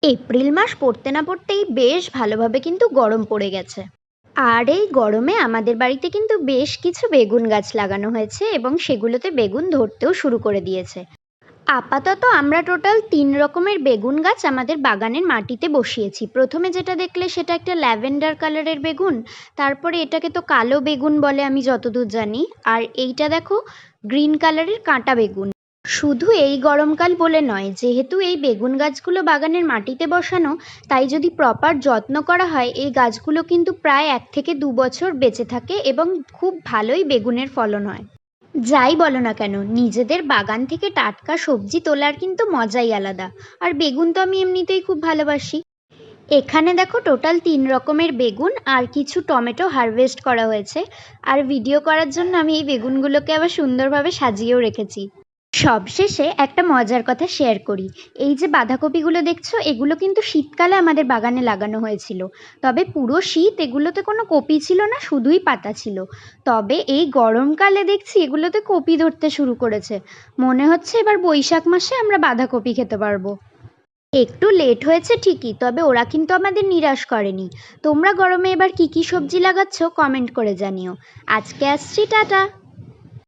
April মাস পড়তে না পড়তেই বেশ ভালোভাবে কিন্তু গরম পড়ে গেছে। আর এই গরমে আমাদের বাড়িতে কিন্তু বেশ কিছু বেগুন গাছ লাগানো হয়েছে এবং সেগুলোতে বেগুন ধরতেও শুরু করে দিয়েছে। আপাতত আমরা টোটাল ৩ রকমের বেগুন গাছ আমাদের বাগানের মাটিতে বসিয়েছি। প্রথমে যেটা দেখলে সেটা একটা ল্যাভেন্ডার কালারের বেগুন, তারপরে এটাকে তো কালো বেগুন বলে আমি যতদূর জানি, আর এইটা দেখো গ্রিন কালারের কাঁটা বেগুন। শুধু এই গরমকাল বলে নয়, যেহেতু এই বেগুন গাছগুলো বাগানের মাটিতে বসানো, তাই যদি প্রপার যত্ন করা হয় এই গাছগুলো কিন্তু প্রায় ১ থেকে ২ বছর বেঁচে থাকে এবং খুব ভালোই বেগুনের ফলন হয়। যাই বলো না কেন, নিজেদের বাগান থেকে টাটকা সবজি তোলার কিন্তু মজাই আলাদা। আর বেগুন তো আমি এমনিতেই খুব ভালোবাসি। এখানে দেখো টোটাল ৩ রকমের বেগুন আর কিছু টমেটো হারভেস্ট করা হয়েছে। আর ভিডিও করার জন্য আমি এই বেগুনগুলোকে আবার সুন্দরভাবে সাজিয়েও রেখেছি। সবশেষে একটা মজার কথা শেয়ার করি। এই যে বাঁধাকপিগুলো দেখছো, এগুলো কিন্তু শীতকালে আমাদের বাগানে লাগানো হয়েছিল। তবে পুরো শীত এগুলোতে কোনো কপি ছিল না, শুধুই পাতা ছিল। তবে এই গরমকালে দেখছি এগুলোতে কপি ধরতে শুরু করেছে। মনে হচ্ছে এবার বৈশাখ মাসে আমরা বাঁধাকপি খেতে পারবো। একটু লেট হয়েছে ঠিকই, তবে ওরা কিন্তু আমাদের নিরাশ করেনি। তোমরা গরমে এবার কি কি সবজি লাগাচ্ছ কমেন্ট করে জানিও। আজকে আসছি, টাটা।